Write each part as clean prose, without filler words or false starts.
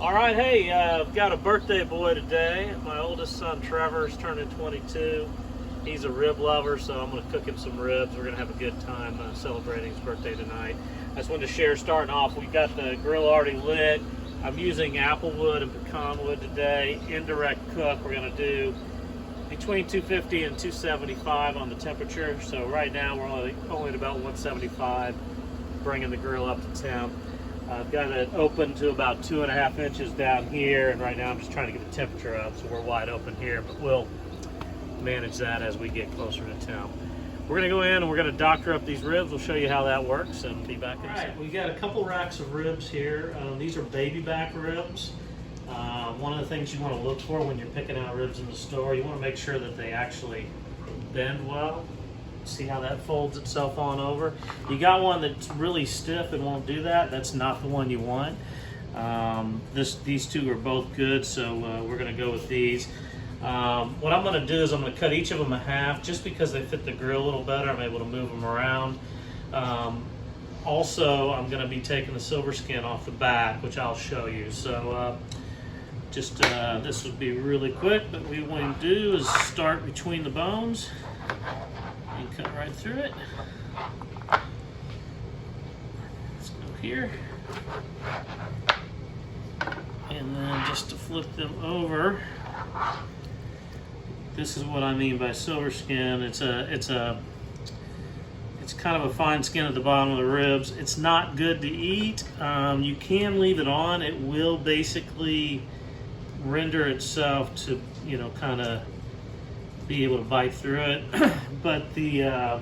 All right, hey, I've got a birthday boy today. My oldest son Trevor's turning 22. He's a rib lover, so I'm going to cook him some ribs. We're going to have a good time celebrating his birthday tonight. I just wanted to share, starting off, we got the grill already lit. I'm using apple wood and pecan wood today. Indirect cook, we're going to do between 250 and 275 on the temperature. So right now we're only at about 175, bringing the grill up to temp. I've got it open to about 2.5 inches down here, and right now I'm just trying to get the temperature up, so we're wide open here, but we'll manage that as we get closer to temp. We're gonna go in and we're gonna doctor up these ribs. We'll show you how that works and be back in a second. We got a couple racks of ribs here. These are baby back ribs. One of the things you want to look for when you're picking out ribs in the store, you want to make sure that they actually bend well. See how that folds itself on over. You got one that's really stiff and won't do that. That's not the one you want. These two are both good, so we're going to go with these. What I'm going to do is I'm going to cut each of them in half, just because they fit the grill a little better. I'm able to move them around. Also, I'm going to be taking the silver skin off the back, which I'll show you. So this would be really quick, but what we want to do is start between the bones and cut right through it. Let's go here. And then just to flip them over, this is what I mean by silver skin. It's kind of a fine skin at the bottom of the ribs. It's not good to eat. You can leave it on. It will basically render itself to, kind of be able to bite through it. But the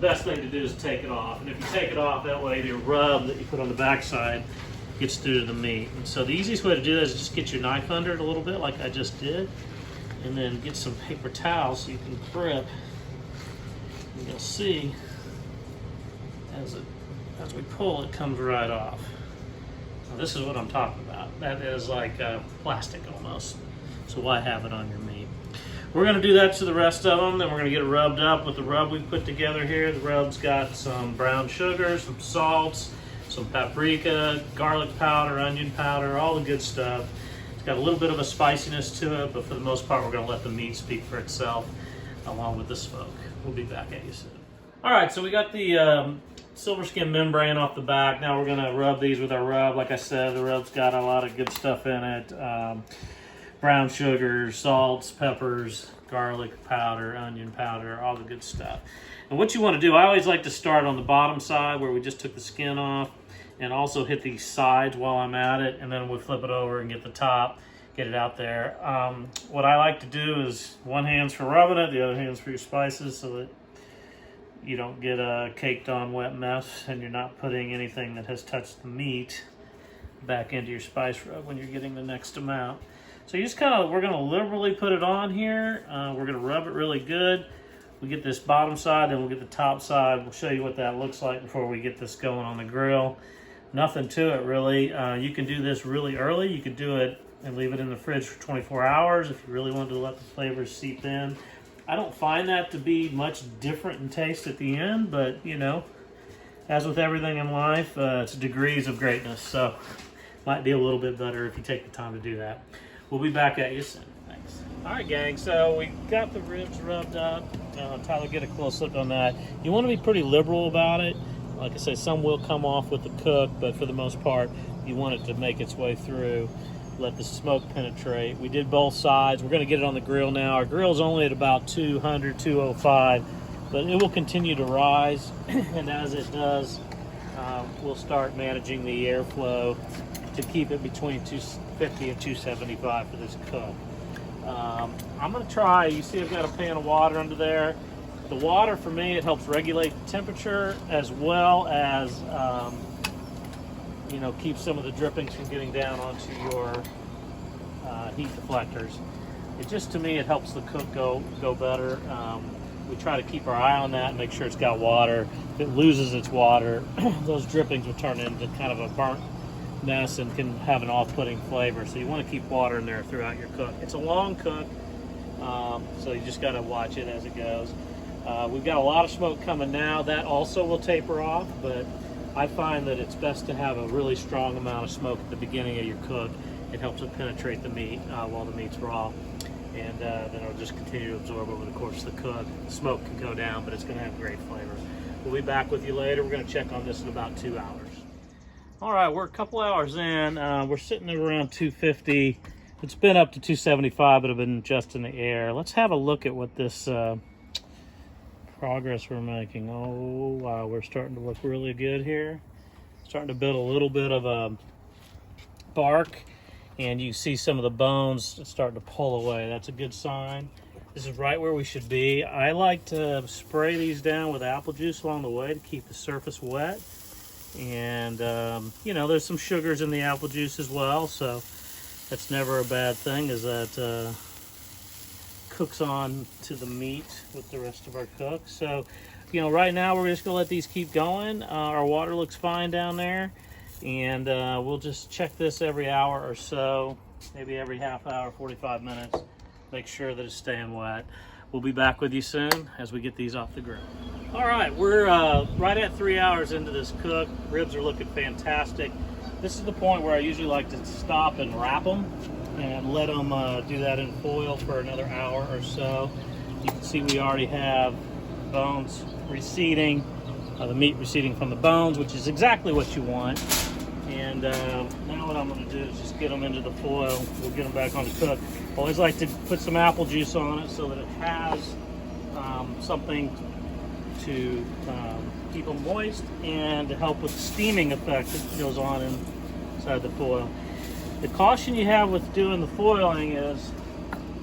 best thing to do is take it off. And if you take it off, that way the rub that you put on the backside gets through to the meat. And so the easiest way to do that is just get your knife under it a little bit, like I just did, and then get some paper towels so you can grip. And you'll see as we pull, it comes right off. Now, this is what I'm talking about. That is like plastic almost. So why have it on your meat? We're going to do that to the rest of them, then we're going to get it rubbed up with the rub we put together here. The rub's got some brown sugar, some salts, some paprika, garlic powder, onion powder, all the good stuff. It's got a little bit of a spiciness to it, but for the most part, we're going to let the meat speak for itself along with the smoke. We'll be back at you soon. All right, so we got the silver skin membrane off the back. Now we're going to rub these with our rub. Like I said, the rub's got a lot of good stuff in it. Brown sugar, salts, peppers, garlic powder, onion powder, all the good stuff. And what you want to do, I always like to start on the bottom side where we just took the skin off, and also hit these sides while I'm at it, and then we'll flip it over and get the top, get it out there. What I like to do is one hand's for rubbing it, the other hand's for your spices, so that you don't get a caked on wet mess and you're not putting anything that has touched the meat back into your spice rub when you're getting the next amount. So you just we're going to liberally put it on here. We're going to rub it really good. We get this bottom side, then we'll get the top side. We'll show you what that looks like before we get this going on the grill. Nothing to it really. You can do this really early. You could do it and leave it in the fridge for 24 hours if you really wanted to let the flavors seep in. I don't find that to be much different in taste at the end, but as with everything in life, it's degrees of greatness. So might be a little bit better if you take the time to do that. We'll be back at you soon. Thanks. All right, gang, so we got the ribs rubbed up. Tyler, get a close look on that. You want to be pretty liberal about it. Like I say, some will come off with the cook, but for the most part, you want it to make its way through, let the smoke penetrate. We did both sides. We're going to get it on the grill now. Our grill's only at about 200, 205, but it will continue to rise, and as it does, we'll start managing the airflow to keep it between 250 and 275 for this cook. I'm going to try, you see I've got a pan of water under there. The water for me, it helps regulate the temperature as well as keep some of the drippings from getting down onto your heat deflectors. To me, it helps the cook go better. We try to keep our eye on that and make sure it's got water. If it loses its water, those drippings will turn into kind of a burnt mess and can have an off-putting flavor. So you want to keep water in there throughout your cook. It's a long cook, so you just got to watch it as it goes. We've got a lot of smoke coming now. That also will taper off, but I find that it's best to have a really strong amount of smoke at the beginning of your cook. It helps it penetrate the meat while the meat's raw, and then it'll just continue to absorb over the course of the cook. The smoke can go down, but it's going to have great flavor. We'll be back with you later. We're going to check on this in about 2 hours. All right, we're a couple hours in. We're sitting at around 250. It's been up to 275, but I've been just in the air. Let's have a look at what this progress we're making. Oh, wow, we're starting to look really good here. Starting to build a little bit of a bark, and you see some of the bones starting to pull away. That's a good sign. This is right where we should be. I like to spray these down with apple juice along the way to keep the surface wet. And, you know, there's some sugars in the apple juice as well, so that's never a bad thing, as that cooks on to the meat with the rest of our cook. So, you know, right now we're just gonna let these keep going. Our water looks fine down there, and we'll just check this every hour or so, maybe every half hour, 45 minutes. Make sure that it's staying wet. We'll be back with you soon as we get these off the grill. All right, we're right at 3 hours into this cook. Ribs are looking fantastic. This is the point where I usually like to stop and wrap them and let them do that in foil for another hour or so. You can see we already have bones receding, the meat receding from the bones, which is exactly what you want. And now what I'm going to do is just get them into the foil. We'll get them back on the cook. I always like to put some apple juice on it so that it has something to keep them moist and to help with the steaming effect that goes on inside the foil. The caution you have with doing the foiling is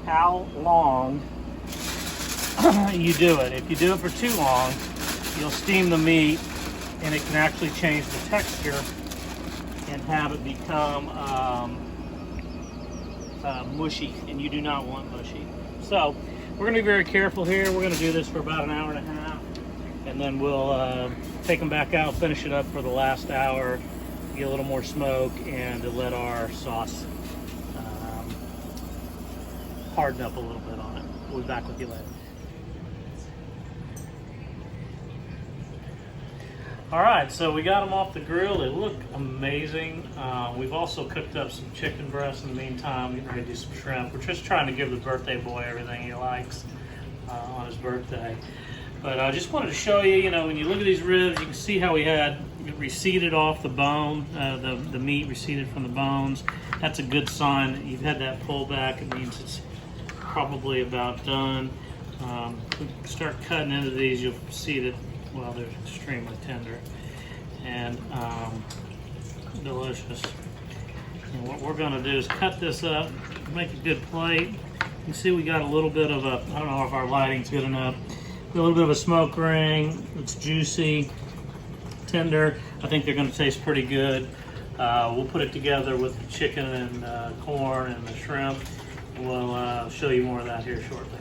how long you do it. If you do it for too long, you'll steam the meat and it can actually change the texture and have it become mushy, and you do not want mushy. So we're going to be very careful here. We're going to do this for about an hour and a half, and then we'll take them back out, finish it up for the last hour, get a little more smoke, and to let our sauce harden up a little bit on it. We'll be back with you later. All right, so we got them off the grill. They look amazing. We've also cooked up some chicken breasts in the meantime, getting ready to do some shrimp. We're just trying to give the birthday boy everything he likes on his birthday. But I just wanted to show you, you know, when you look at these ribs, you can see how we had it receded off the bone, the meat receded from the bones. That's a good sign that you've had that pull back. It means it's probably about done. We start cutting into these, you'll see that, well, they're extremely tender and delicious. And what we're gonna do is cut this up, make a good plate. You can see we got a little bit of a, I don't know if our lighting's good enough, a little bit of a smoke ring. It's juicy, tender. I think they're gonna taste pretty good. We'll put it together with the chicken and corn and the shrimp. We'll show you more of that here shortly.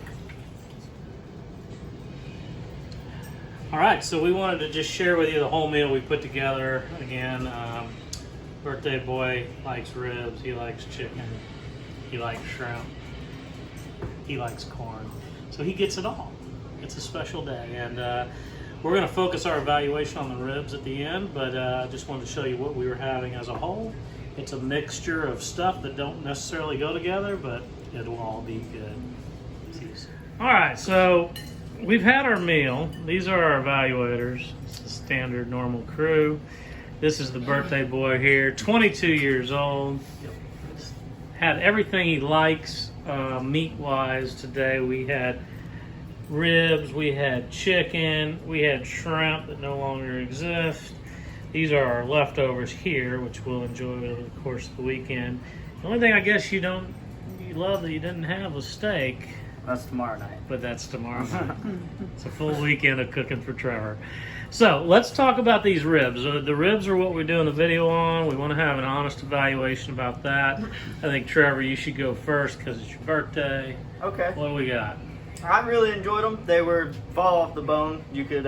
All right, so we wanted to just share with you the whole meal we put together. Again, birthday boy likes ribs, he likes chicken, he likes shrimp, he likes corn. So he gets it all. It's a special day, and we're gonna focus our evaluation on the ribs at the end, but I just wanted to show you what we were having as a whole. It's a mixture of stuff that don't necessarily go together, but it'll all be good. All right, so we've had our meal. These are our evaluators. It's the standard normal crew. This is the birthday boy here, 22 years old. Had everything he likes meat-wise today. We had ribs, we had chicken, we had shrimp that no longer exist. These are our leftovers here, which we'll enjoy over the course of the weekend. The only thing I guess you love that you didn't have was steak. That's tomorrow night. But that's tomorrow night. It's a full weekend of cooking for Trevor. So let's talk about these ribs. The ribs are what we're doing the video on. We want to have an honest evaluation about that. I think, Trevor, you should go first because it's your birthday. Okay. What do we got? I really enjoyed them. They were fall off the bone. You could,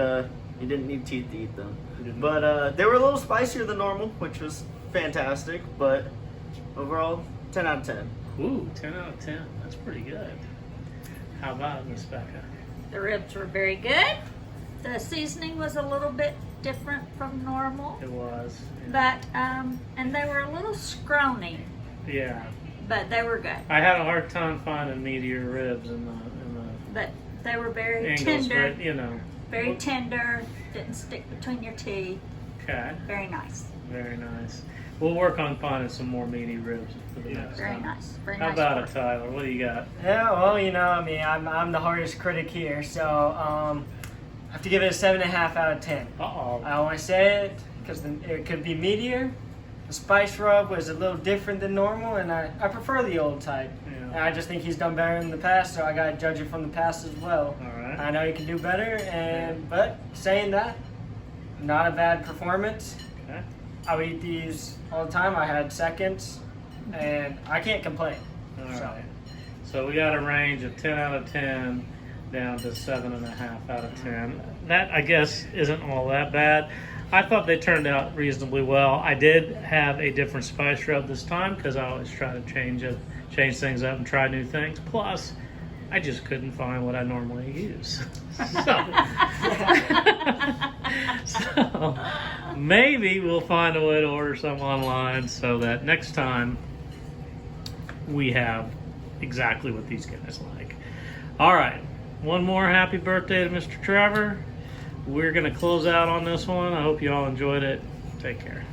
you didn't need teeth to eat them. But they were a little spicier than normal, which was fantastic. But overall, 10 out of 10. Ooh, 10 out of 10. That's pretty good. How about Miss Becca? The ribs were very good. The seasoning was a little bit different from normal. It was. But, and they were a little scrawny, Yeah. but they were good. I had a hard time finding meatier ribs in the But they were very Angles, tender, but you know. very tender, didn't stick between your teeth. Okay. Very nice. Very nice. We'll work on finding some more meaty ribs for the next Very time. nice. Very How nice. about pork. it, Tyler? What do you got? Yeah, well, you know, I mean, I'm the hardest critic here, so I have to give it a 7.5 out of 10. Uh-oh. I only say it because it could be meatier. The spice rub was a little different than normal, and I prefer the old type. And Yeah. I just think he's done better in the past, so I gotta judge it from the past as well. All right. I know he can do better, but saying that, not a bad performance. Okay. I would eat these all the time. I had seconds, and I can't complain. All So. right. So we got a range of 10 out of 10 down to 7.5 out of 10. That, I guess, isn't all that bad. I thought they turned out reasonably well. I did have a different spice rub this time because I always try to change things up and try new things. Plus, I just couldn't find what I normally use. So maybe we'll find a way to order some online so that next time we have exactly what these guys like. All right, one more happy birthday to Mr. Trevor. We're going to close out on this one. I hope you all enjoyed it. Take care.